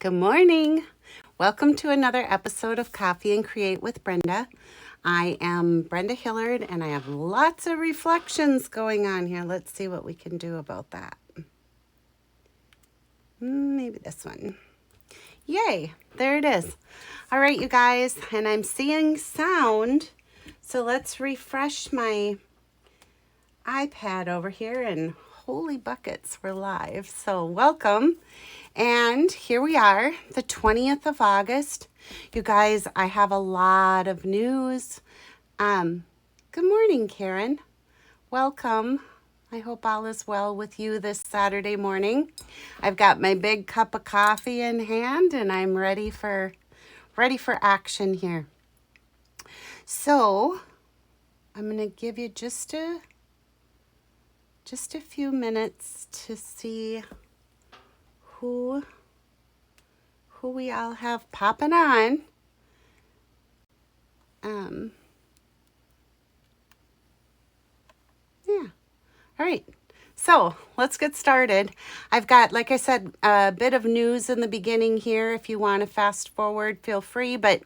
Good morning. Welcome to another episode of Coffee and Create with Brenda. I am Brenda Hillard and I have lots of reflections going on here. Let's see what we can do about that. Maybe this one. Yay, there it is. All right, you guys, and I'm seeing sound. So let's refresh my iPad over here and holy buckets, we're live. So welcome. And here we are, the 20th of August. You guys, I have a lot of news. Good morning, Karen. Welcome. I hope all is well with you this Saturday morning. I've got my big cup of coffee in hand and I'm ready for action here. So, I'm going to give you just a few minutes to see who we all have popping on. Yeah. All right. So let's get started. I've got, like I said, a bit of news in the beginning here. If you want to fast forward, feel free. But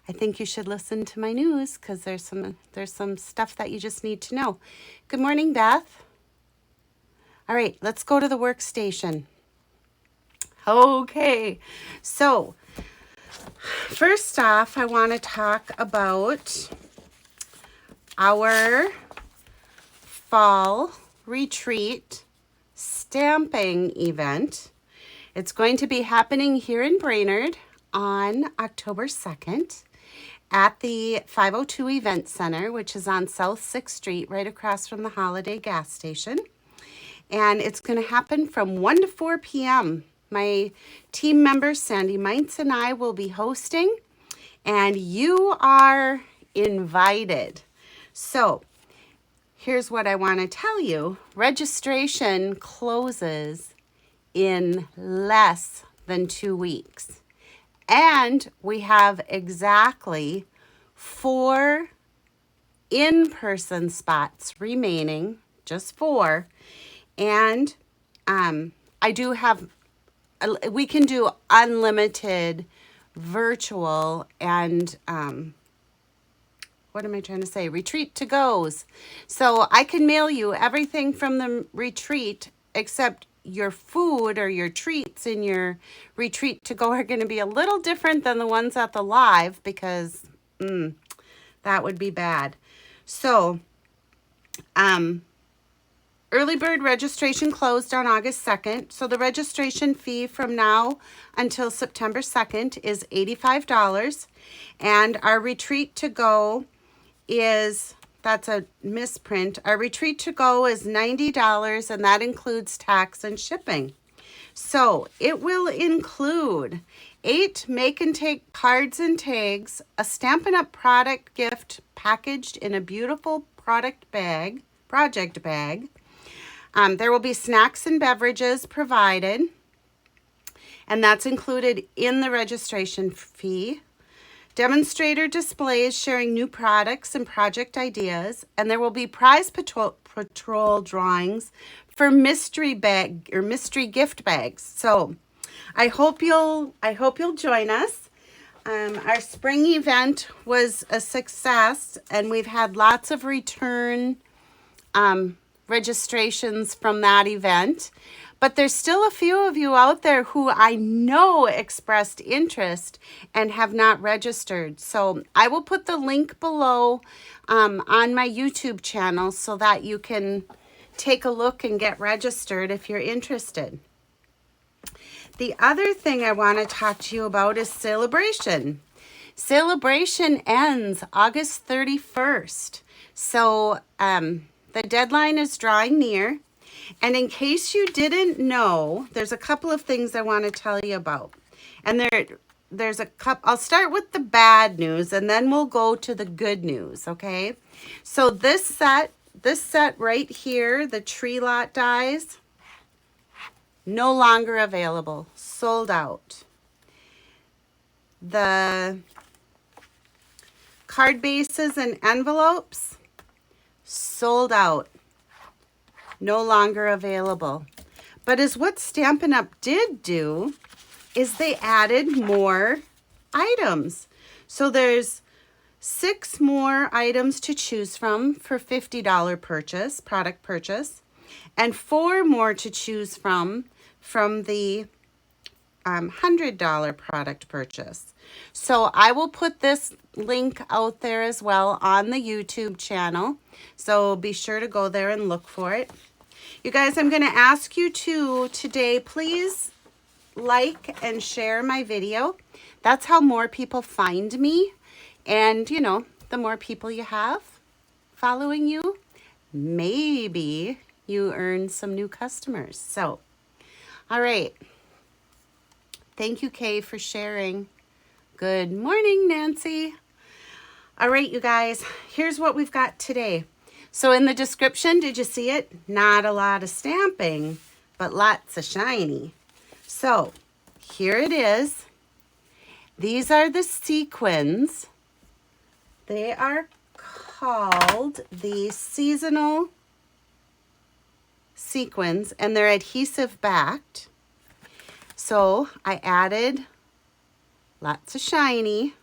I think you should listen to my news because there's some stuff that you just need to know. Good morning, Beth. All right, let's go to the workstation. Okay, so first off, I want to talk about our fall retreat stamping event. It's going to be happening here in Brainerd on October 2nd at the 502 Event Center, which is on South 6th Street, right across from the Holiday gas station. And it's going to happen from 1 to 4 p.m. My team members, Sandy Meintz and I, will be hosting, and you are invited. So here's what I want to tell you. Registration closes in less than 2 weeks. And we have exactly 4 in-person spots remaining, just 4. And we can do unlimited virtual and retreat to goes. So I can mail you everything from the retreat except your food or your treats in your retreat to go are going to be a little different than the ones at the live because that would be bad. So early bird registration closed on August 2nd, so the registration fee from now until September 2nd is $85, and our retreat to go that's a misprint, our retreat to go is $90, and that includes tax and shipping. So it will include 8 make and take cards and tags, a Stampin' Up! Product gift packaged in a beautiful project bag. There will be snacks and beverages provided, and that's included in the registration fee. Demonstrator displays sharing new products and project ideas, and there will be prize patrol drawings for mystery gift bags. So I hope you'll join us. Our spring event was a success, and we've had lots of return registrations from that event, but there's still a few of you out there who I know expressed interest and have not registered. So I will put the link below on my YouTube channel so that you can take a look and get registered if you're interested. The other thing I want to talk to you about is Celebration. Celebration ends August 31st. So the deadline is drawing near, and in case you didn't know, there's a couple of things I want to tell you about. And there's a couple. I'll start with the bad news, and then we'll go to the good news. Okay. So this set right here, the tree lot dies, no longer available, sold out. The card bases and envelopes, sold out, no longer available. But as what Stampin' Up! Did do, is they added more items. So there's 6 more items to choose from for $50 purchase, product purchase, and 4 more to choose from the $100 product purchase. So I will put this link out there as well on the YouTube channel. So be sure to go there and look for it. You guys, I'm going to ask you to today, please like and share my video. That's how more people find me. And, you know, the more people you have following you, maybe you earn some new customers. So, all right. Thank you, Kay, for sharing. Good morning, Nancy. All right, you guys, here's what we've got today. So in the description, did you see it? Not a lot of stamping, but lots of shiny. So here it is. These are the sequins. They are called the seasonal sequins, and they're adhesive backed. So I added lots of shiny,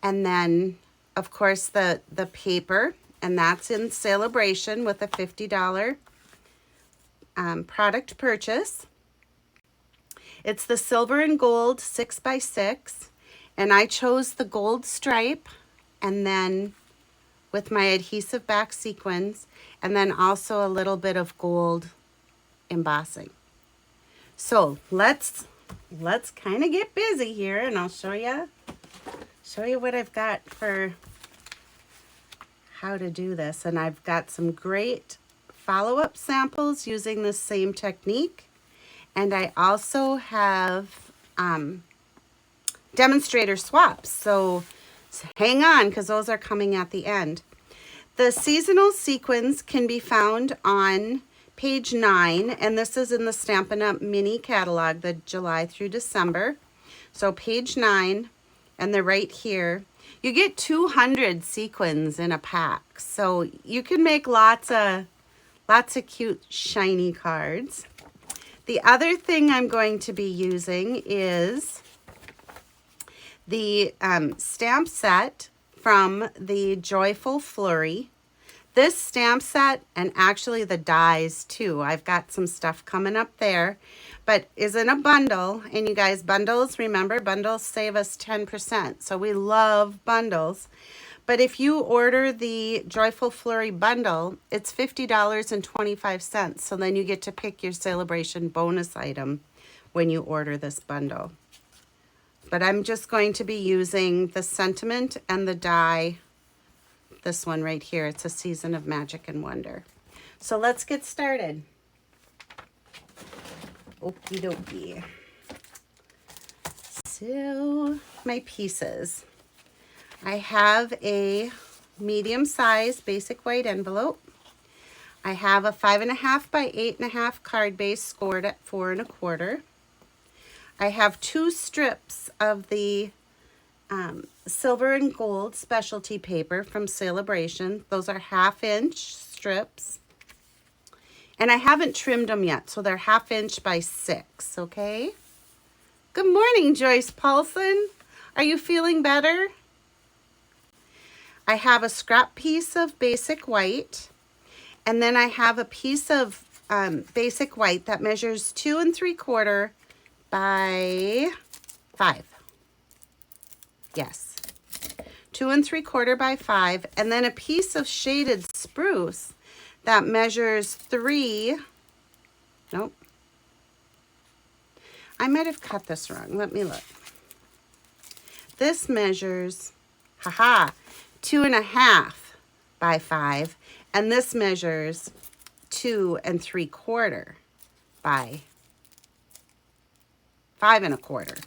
and then of course the paper, and that's in celebration with a $50 product purchase. It's the silver and gold 6x6, and I chose the gold stripe, and then with my adhesive back sequins, and then also a little bit of gold embossing. So let's kind of get busy here, and I'll show you what I've got for how to do this. And I've got some great follow-up samples using the same technique. And I also have demonstrator swaps. So hang on, because those are coming at the end. The seasonal sequins can be found on page 9, and this is in the Stampin' Up! Mini catalog, the July through December. So page 9, and they're right here. You get 200 sequins in a pack, so you can make lots of cute shiny cards. The other thing I'm going to be using is the stamp set from the Joyful Flurry. This stamp set, and actually the dies too, I've got some stuff coming up there, but is in a bundle. And you guys, bundles, remember, bundles save us 10%. So we love bundles. But if you order the Joyful Flurry bundle, it's $50.25. So then you get to pick your celebration bonus item when you order this bundle. But I'm just going to be using the sentiment and the die. This one right here, it's a Season of Magic and Wonder. So let's get started. Okie dokie. So my pieces. I have a medium size basic white envelope. I have a 5.5 by 8.5 card base scored at 4 1/4. I have 2 strips of the silver and gold specialty paper from Celebration. Those are 1/2 inch strips. And I haven't trimmed them yet, so they're 1/2 inch by 6, okay? Good morning, Joyce Paulson. Are you feeling better? I have a scrap piece of basic white, and then I have a piece of basic white that measures 2 3/4 by 5. Yes, 2 3/4 by 5, and then a piece of shaded spruce that measures 3. Nope. I might have cut this wrong. Let me look. This measures, 2.5 by 5, and this measures 2 3/4 by 5 1/4.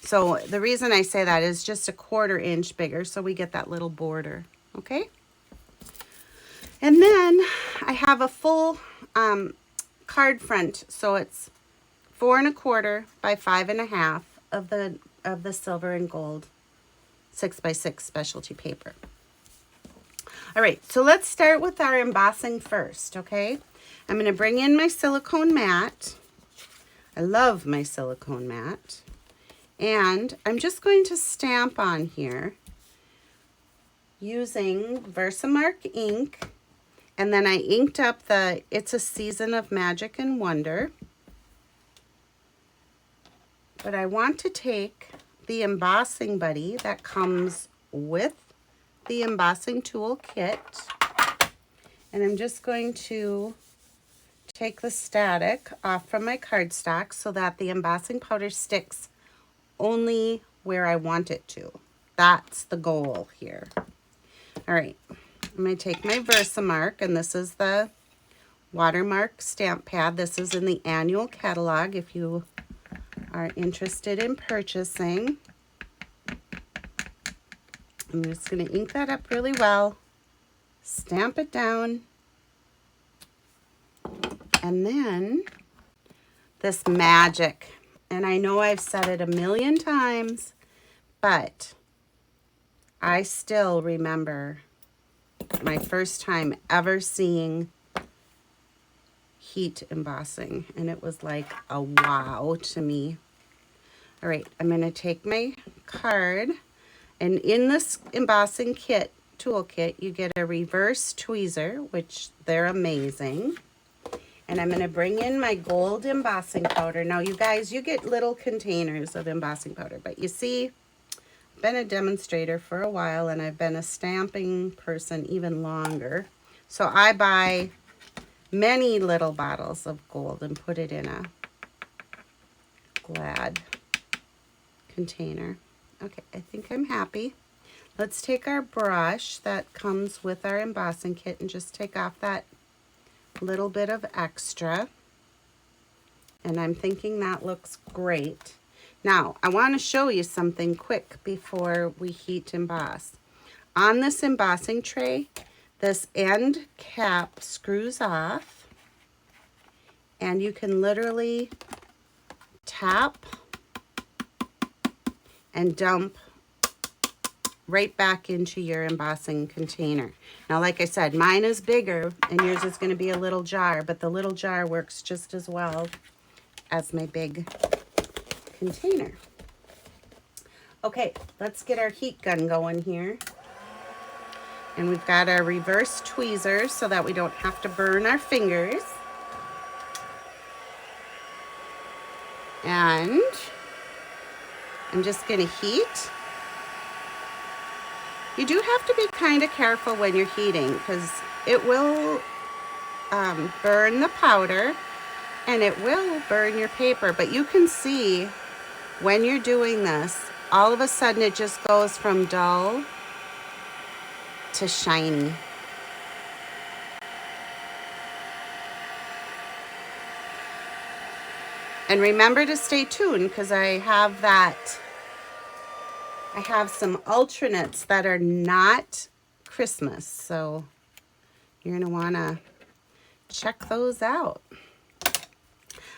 So the reason I say that is just a 1/4 inch bigger, so we get that little border, okay? And then I have a full card front, so it's 4 1/4 by 5 1/2 of the silver and gold 6x6 specialty paper. All right, so let's start with our embossing first, okay? I'm going to bring in my silicone mat. I love my silicone mat. And I'm just going to stamp on here using Versamark ink. And then I inked up the It's a Season of Magic and Wonder. But I want to take the embossing buddy that comes with the embossing tool kit. And I'm just going to take the static off from my cardstock so that the embossing powder sticks only where I want it to. That's the goal here. All right, I'm going to take my Versamark, and this is the watermark stamp pad. This is in the annual catalog if you are interested in purchasing. I'm just going to ink that up really well, stamp it down, and then this magic. And I know I've said it a million times, but I still remember my first time ever seeing heat embossing, and it was like a wow to me. All right, I'm going to take my card, and in this embossing kit, toolkit, you get a reverse tweezer, which they're amazing. And I'm going to bring in my gold embossing powder. Now, you guys, you get little containers of embossing powder, but you see, I've been a demonstrator for a while, and I've been a stamping person even longer. So I buy many little bottles of gold and put it in a Glad container. Okay, I think I'm happy. Let's take our brush that comes with our embossing kit and just take off that little bit of extra. And I'm thinking that looks great. Now, I want to show you something quick before we heat emboss. On this embossing tray, this end cap screws off, and you can literally tap and dump right back into your embossing container. Now, like I said, mine is bigger and yours is going to be a little jar, but the little jar works just as well as my big container. Okay, let's get our heat gun going here. And we've got our reverse tweezers so that we don't have to burn our fingers. And I'm just going to heat. You do have to be kind of careful when you're heating because it will burn the powder and it will burn your paper. But you can see when you're doing this, all of a sudden it just goes from dull to shiny. And remember to stay tuned because I have some alternates that are not Christmas, so you're going to want to check those out.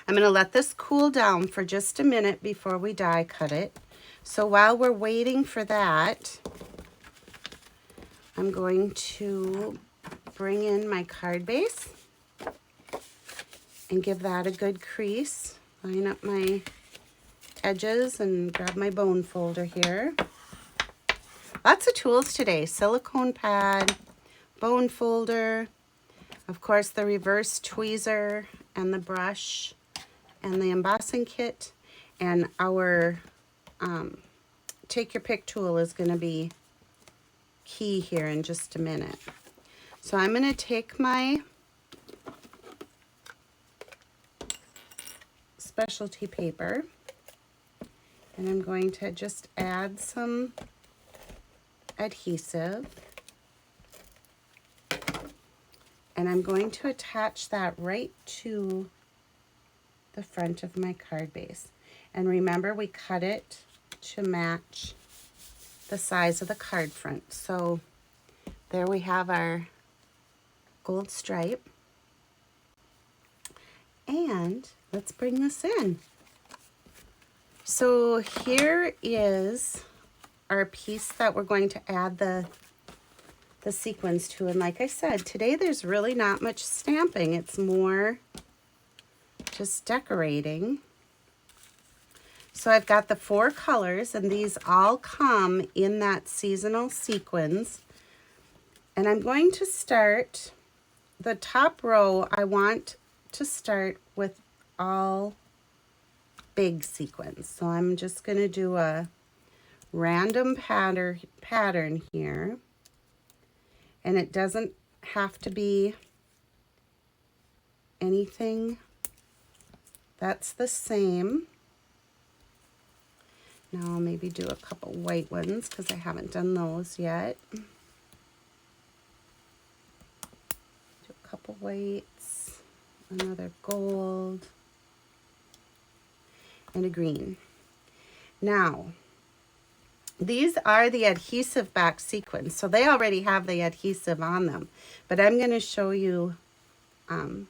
I'm going to let this cool down for just a minute before we die cut it. So while we're waiting for that, I'm going to bring in my card base and give that a good crease. Line up my edges and grab my bone folder here. Lots of tools today. Silicone pad, bone folder, of course the reverse tweezer and the brush and the embossing kit. And our take your pick tool is going to be key here in just a minute. So I'm going to take my specialty paper and I'm going to just add some adhesive, and I'm going to attach that right to the front of my card base. And remember, we cut it to match the size of the card front. So there we have our gold stripe. And let's bring this in. So here is our piece that we're going to add the sequins to. And like I said, today there's really not much stamping. It's more just decorating. So I've got the 4 colors, and these all come in that seasonal sequins. And I'm going to start the top row. I want to start with all big sequins. So I'm just going to do a random pattern here. And it doesn't have to be anything that's the same. Now I'll maybe do a couple white ones because I haven't done those yet. Do a couple whites, another gold, and a green. Now, these are the adhesive back sequins, so they already have the adhesive on them. But I'm going to show you, some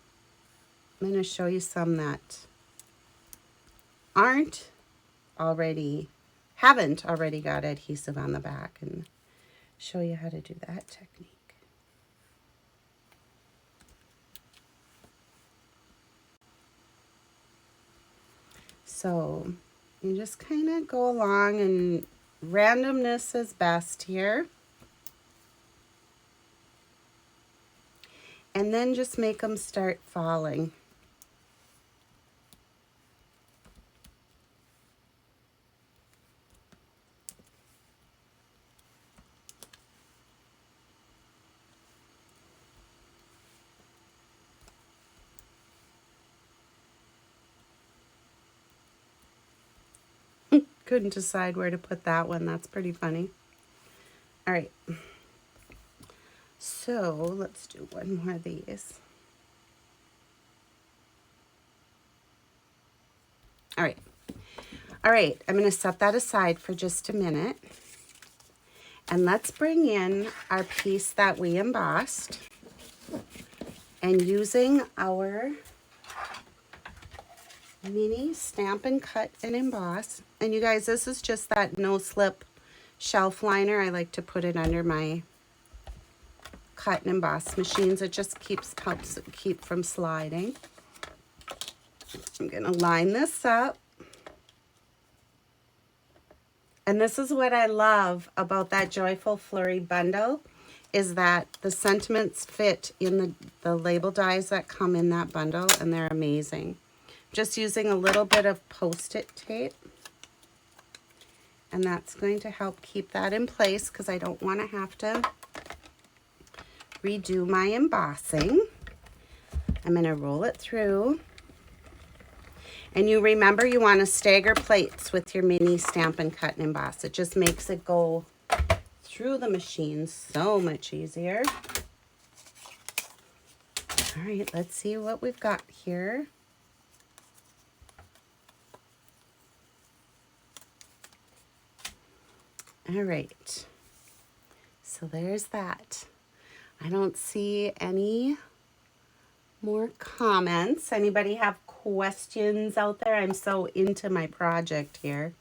that haven't already got adhesive on the back, and show you how to do that technique. So you just kind of go along, and randomness is best here. And then just make them start falling. Couldn't decide where to put that one. That's pretty funny. All right. So let's do one more of these. All right. All right. I'm going to set that aside for just a minute. And let's bring in our piece that we embossed. And using our mini Stamp and Cut and Emboss. And you guys, this is just that no slip shelf liner. I like to put it under my cut and emboss machines. It just helps it keep from sliding. I'm gonna line this up. And this is what I love about that Joyful Flurry bundle, is that the sentiments fit in the label dies that come in that bundle, and they're amazing. Just using a little bit of Post-it tape, and that's going to help keep that in place because I don't want to have to redo my embossing. I'm going to roll it through. And you remember, you want to stagger plates with your mini Stamp and Cut and Emboss. It just makes it go through the machine so much easier. All right, let's see what we've got here. All right, so there's that. I don't see any more comments. Anybody have questions out there? I'm so into my project here.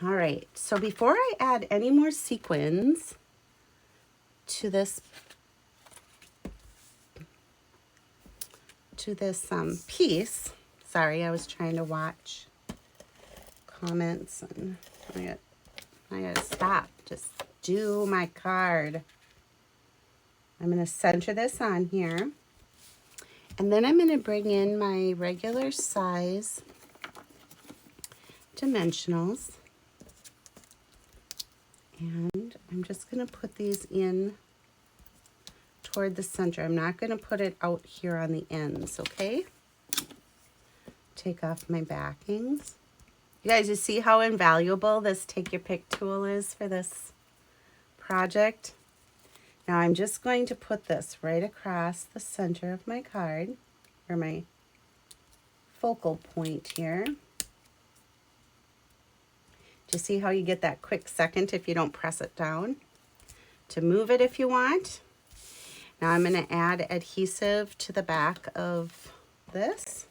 All right, so before I add any more sequins to this piece, sorry, I was trying to watch comments, and I gotta stop. Just do my card. I'm gonna center this on here, and then I'm gonna bring in my regular size dimensionals, and I'm just gonna put these in toward the center. I'm not gonna put it out here on the ends, okay? Take off my backings. You guys, you see how invaluable this Take Your Pick tool is for this project? Now I'm just going to put this right across the center of my card, or my focal point here. Do you see how you get that quick second if you don't press it down? To move it if you want. Now I'm going to add adhesive to the back of this.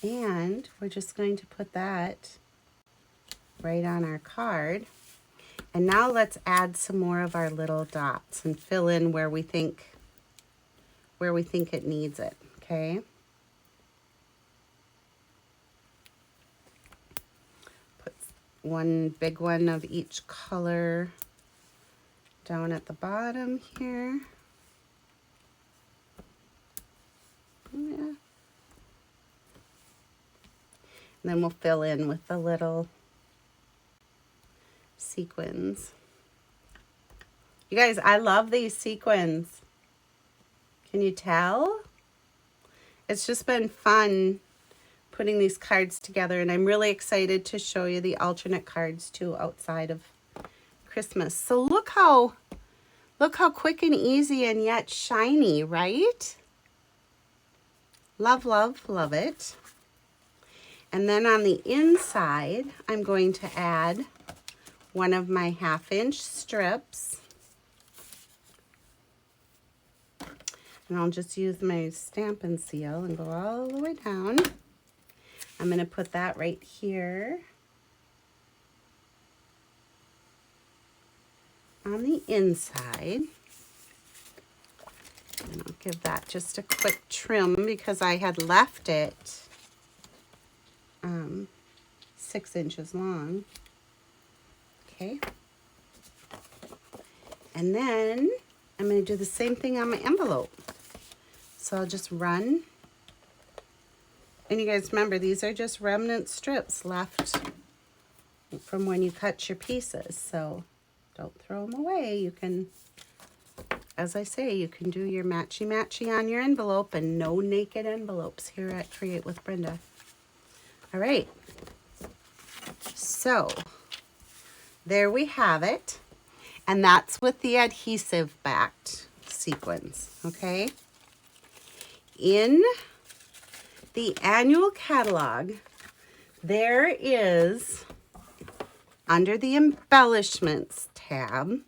And we're just going to put that right on our card. And now let's add some more of our little dots and fill in where we think where we think it needs it, okay? Put one big one of each color down at the bottom here. Yeah. And then we'll fill in with the little sequins. You guys, I love these sequins. Can you tell? It's just been fun putting these cards together, and I'm really excited to show you the alternate cards too outside of Christmas. So look how quick and easy and yet shiny, right? Love, love, love it. And then on the inside, I'm going to add one of my 1/2-inch strips. And I'll just use my Stampin' Seal and go all the way down. I'm going to put that right here on the inside. And I'll give that just a quick trim because I had left it 6 inches long. Okay. And then I'm going to do the same thing on my envelope. So I'll just run. And you guys remember, these are just remnant strips left from when you cut your pieces. So don't throw them away. You can, as I say, you can do your matchy-matchy on your envelope, and no naked envelopes here at Create with Brenda. All right. So there we have it. And that's with the adhesive backed sequins, okay? In the annual catalog, there is, under the embellishments tab,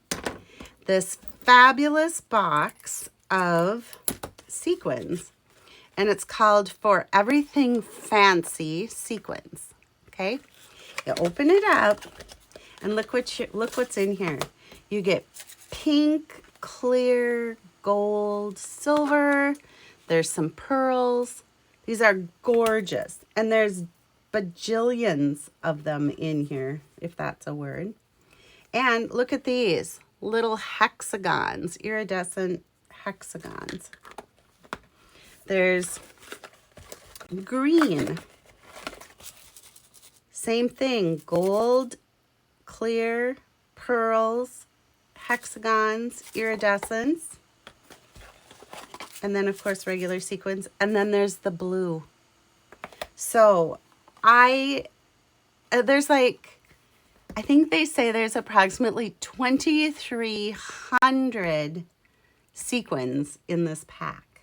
this fabulous box of sequins, and it's called For Everything Fancy Sequins, okay? You open it up, and look what's in here. You get pink, clear, gold, silver. There's some pearls. These are gorgeous. And there's bajillions of them in here, if that's a word. And look at these little hexagons, iridescent hexagons. There's green. Same thing, gold, clear, pearls, hexagons, iridescence, and then of course regular sequins, and then there's the blue. So there's like, I think they say there's approximately 2,300 sequins in this pack,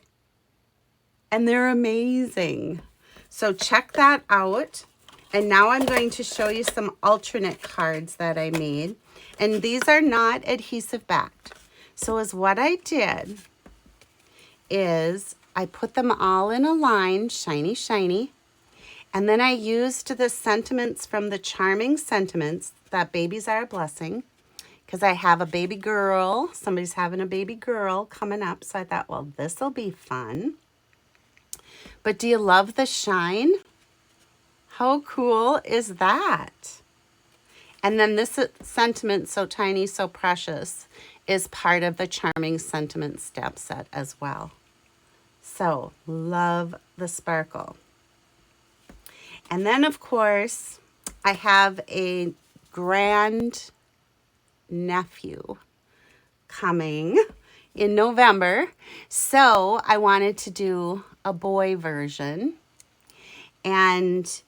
and they're amazing. So check that out. And now I'm going to show you some alternate cards that I made. And these are not adhesive backed. So what I did is I put them all in a line, shiny, shiny. And then I used the sentiments from the Charming Sentiments, that babies are a blessing. Because I have a baby girl. Somebody's having a baby girl coming up. So I thought, well, this will be fun. But do you love the shine? How cool is that? And then this sentiment, So Tiny, So Precious, is part of the Charming Sentiment stamp set as well. So, love the sparkle. And then, of course, I have a grand nephew coming in November. So, I wanted to do a boy version. And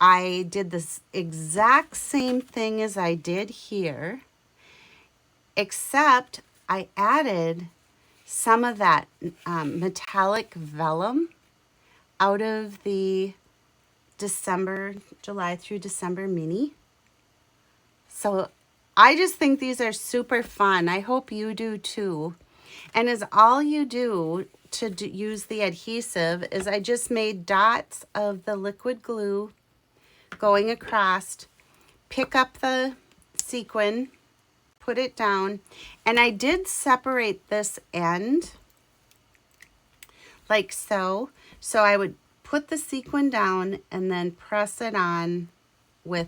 I did this exact same thing as I did here, except I added some of that metallic vellum out of the July through December mini. So I just think these are super fun. I hope you do too. And as all you do to use the adhesive is I just made dots of the liquid glue going across, pick up the sequin, put it down, and I did separate this end like so. So I would put the sequin down and then press it on with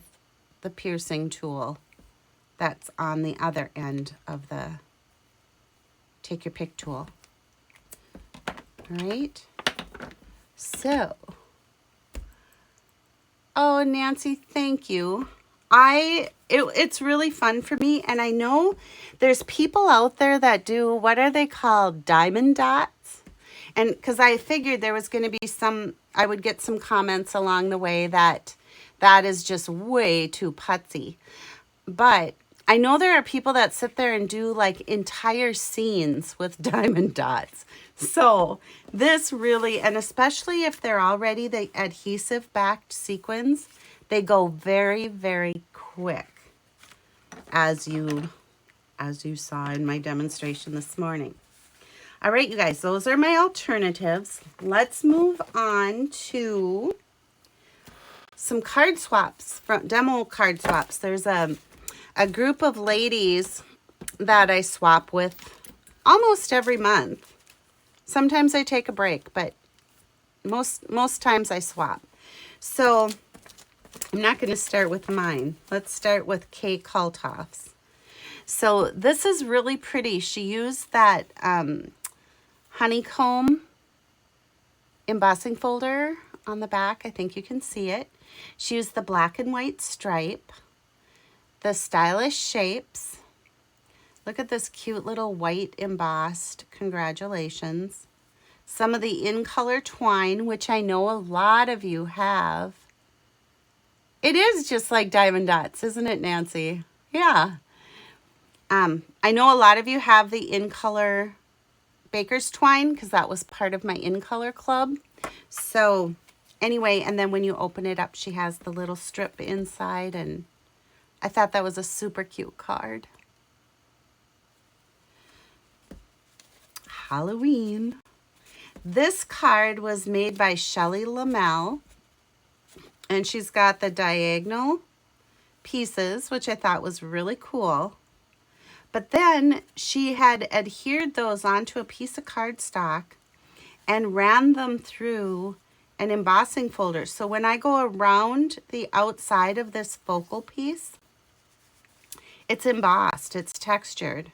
the piercing tool that's on the other end of the take your pick tool. All right. So, oh, Nancy, thank you. It's really fun for me, and I know there's people out there that do, what are they called, diamond dots? And because I figured there was going to be I would get some comments along the way that is just way too putsy. But I know there are people that sit there and do like entire scenes with diamond dots. So this really, and especially if they're already the adhesive backed sequins, they go very, very quick, as you saw in my demonstration this morning. All right, you guys, those are my alternatives. Let's move on to some card swaps, demo card swaps. There's a group of ladies that I swap with almost every month. Sometimes I take a break, but most times I swap. So I'm not going to start with mine. Let's start with Kay Kaltoff's. So this is really pretty. She used that honeycomb embossing folder on the back. I think you can see it. She used the black and white stripe, the stylish shapes. Look at this cute little white embossed. Congratulations. Some of the in-color twine, which I know a lot of you have. It is just like diamond dots, isn't it, Nancy? Yeah. I know a lot of you have the in-color baker's twine because that was part of my in-color club. So anyway, and then when you open it up, she has the little strip inside, and I thought that was a super cute card. Halloween. This card was made by Shelly Lamel, and she's got the diagonal pieces, which I thought was really cool. But then she had adhered those onto a piece of cardstock and ran them through an embossing folder. So when I go around the outside of this focal piece, it's embossed, it's textured.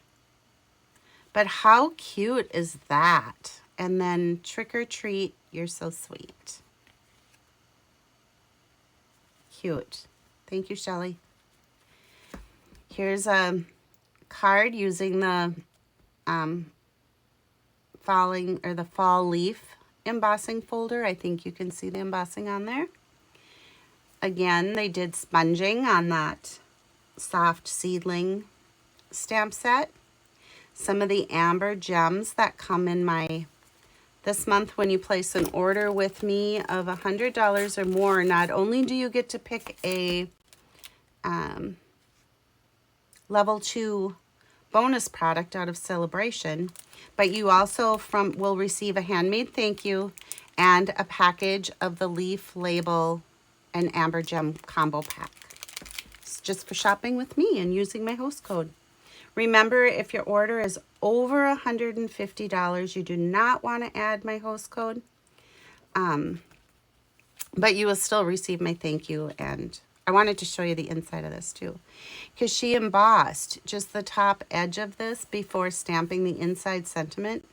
But how cute is that? And then trick or treat, you're so sweet. Cute. Thank you, Shelly. Here's a card using the fall leaf embossing folder. I think you can see the embossing on there. Again, they did sponging on that soft seedling stamp set. Some of the amber gems that come in my, this month when you place an order with me of $100 or more, not only do you get to pick a level 2 bonus product out of Celebration, but you also will receive a handmade thank you and a package of the leaf label and amber gem combo pack. It's just for shopping with me and using my host code. Remember, if your order is over $150, you do not want to add my host code, but you will still receive my thank you. And I wanted to show you the inside of this too, because she embossed just the top edge of this before stamping the inside sentiment.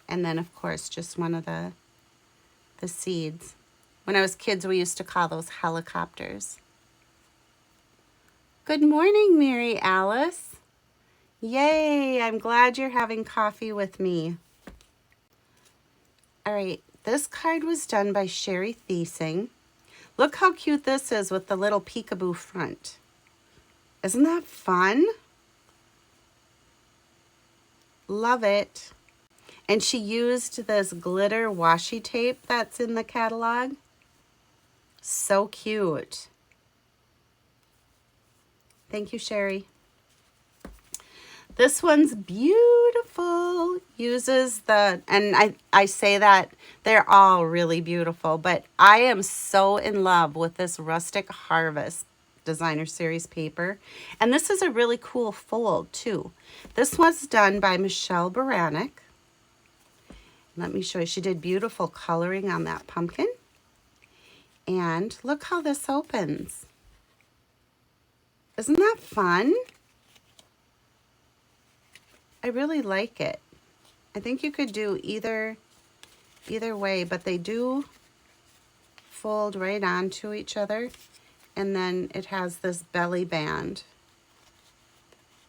And then, of course, just one of the seeds. When I was kids, we used to call those helicopters. Good morning, Mary Alice. Yay, I'm glad you're having coffee with me. All right, this card was done by Sherry Thiesing. Look how cute this is with the little peekaboo front. Isn't that fun? Love it. And she used this glitter washi tape that's in the catalog. So cute. Thank you, Sherry. This one's beautiful. Uses and I say that they're all really beautiful, but I am so in love with this Rustic Harvest Designer Series paper. And this is a really cool fold too. This was done by Michelle Baranek. Let me show you. She did beautiful coloring on that pumpkin. And look how this opens. Isn't that fun? I really like it. I think you could do either way, but they do fold right onto each other. And then it has this belly band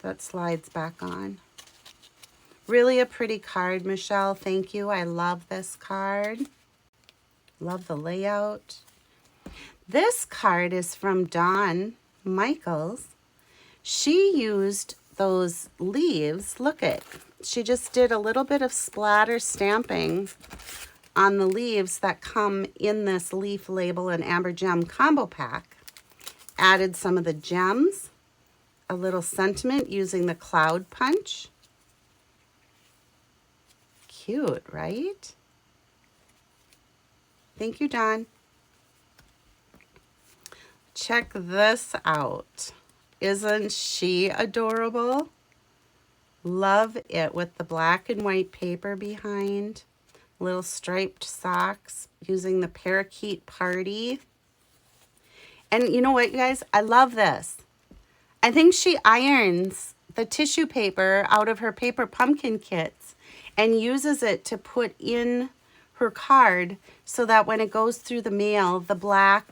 that slides back on. Really a pretty card, Michelle. Thank you. I love this card. Love the layout. This card is from Dawn Michaels. She used those leaves. Look at, she just did a little bit of splatter stamping on the leaves that come in this leaf label and amber gem combo pack. Added some of the gems, a little sentiment using the cloud punch. Cute, right? Thank you, Dawn. Check this out. Isn't she adorable? Love it with the black and white paper behind. Little striped socks using the parakeet party. And you know what, you guys? I love this. I think she irons the tissue paper out of her paper pumpkin kits and uses it to put in her card so that when it goes through the mail, the black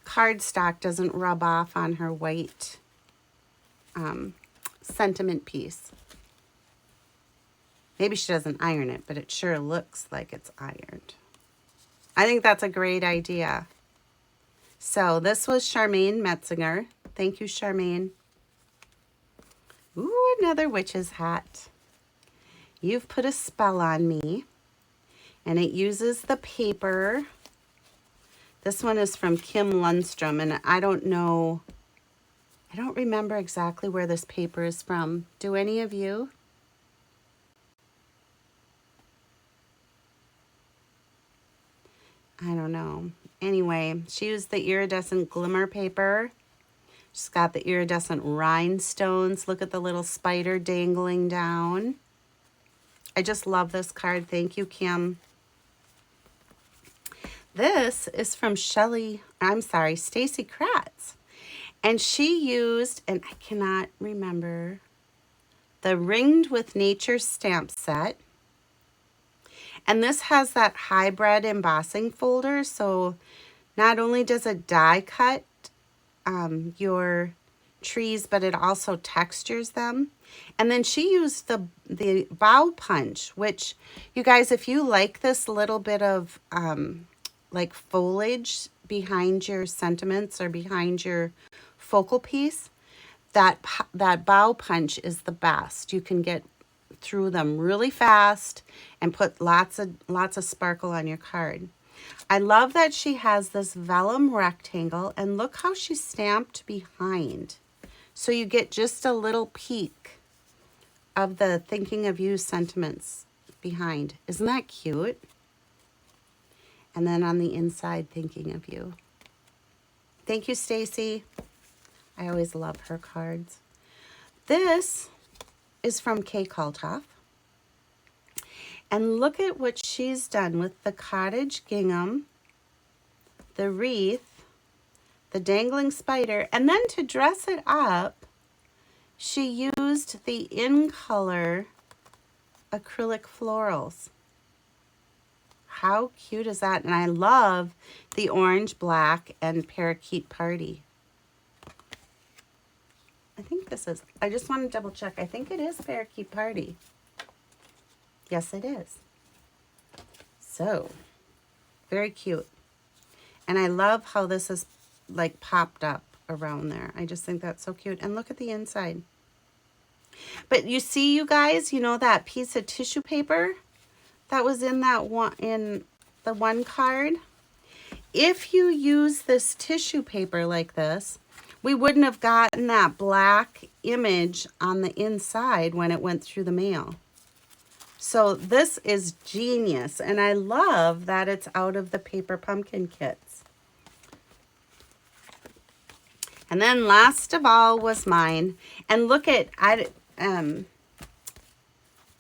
cardstock doesn't rub off on her white sentiment piece. Maybe she doesn't iron it, but it sure looks like it's ironed. I think that's a great idea. So this was Charmaine Metzinger. Thank you, Charmaine. Ooh, another witch's hat. You've put a spell on me. And it uses the paper. This one is from Kim Lundstrom, and I don't know, I don't remember exactly where this paper is from. Do any of you? I don't know. Anyway, she used the iridescent glimmer paper. She's got the iridescent rhinestones. Look at the little spider dangling down. I just love this card. Thank you, Kim. This is from Stacy Kratz. And she used, and I cannot remember, the Ringed with Nature stamp set. And this has that hybrid embossing folder. So not only does it die cut your trees, but it also textures them. And then she used the bow punch, which, you guys, if you like this little bit of like foliage behind your sentiments or behind your focal piece, that bow punch is the best. You can get through them really fast and put lots of sparkle on your card. I love that she has this vellum rectangle, and look how she's stamped behind. So you get just a little peek of the thinking of you sentiments behind. Isn't that cute? And then on the inside, thinking of you. Thank you, Stacy. I always love her cards. This is from Kay Kaltoff. And look at what she's done with the cottage gingham, the wreath, the dangling spider, and then to dress it up, she used the in color acrylic florals. How cute is that? And I love the orange, black, and parakeet party. I think this is, I just want to double check. I think it is parakeet party. Yes, it is. So, very cute. And I love how this is like popped up around there. I just think that's so cute. And look at the inside. But you see, you guys, you know that piece of tissue paper that was in that one, in the one card? If you use this tissue paper like this, we wouldn't have gotten that black image on the inside when it went through the mail. So this is genius, and I love that it's out of the paper pumpkin kits. And then last of all was mine. And look at,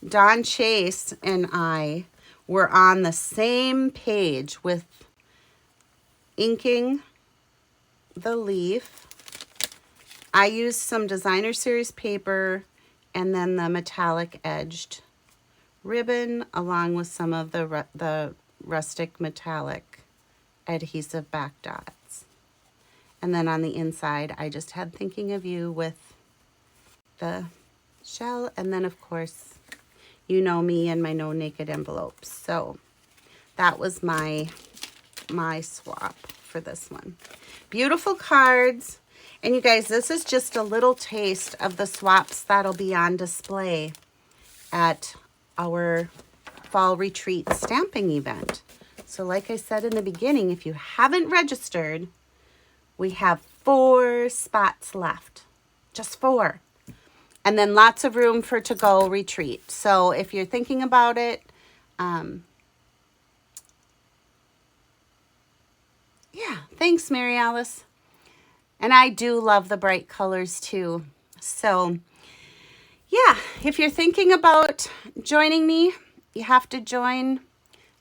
Don Chase and I we're on the same page with inking the leaf. I used some designer series paper and then the metallic edged ribbon along with some of the rustic metallic adhesive back dots. And then on the inside, I just had Thinking of You with the shell. And then, of course, you know me and my no naked envelopes. So that was my swap for this one. Beautiful cards. And you guys, this is just a little taste of the swaps that'll be on display at our fall retreat stamping event. So like I said in the beginning, if you haven't registered, we have 4 spots left, just 4. And then lots of room for to-go retreat. So if you're thinking about it, yeah, thanks, Mary Alice. And I do love the bright colors too. So yeah, if you're thinking about joining me, you have to join.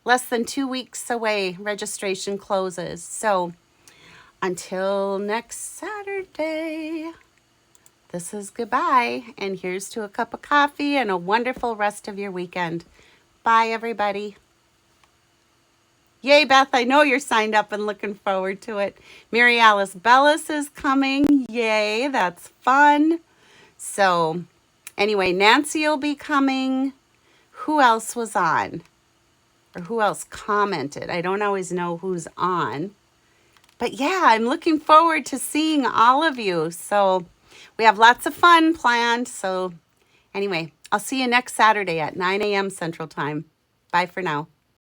Less than 2 weeks away, registration closes. So until next Saturday, this is goodbye. And here's to a cup of coffee and a wonderful rest of your weekend. Bye, everybody. Yay, Beth, I know you're signed up and looking forward to it. Mary Alice Bellis is coming. Yay, that's fun. So anyway, Nancy will be coming. Who else was on? Or who else commented? I don't always know who's on. But yeah, I'm looking forward to seeing all of you. So we have lots of fun planned. So anyway, I'll see you next Saturday at 9 a.m. Central Time. Bye for now.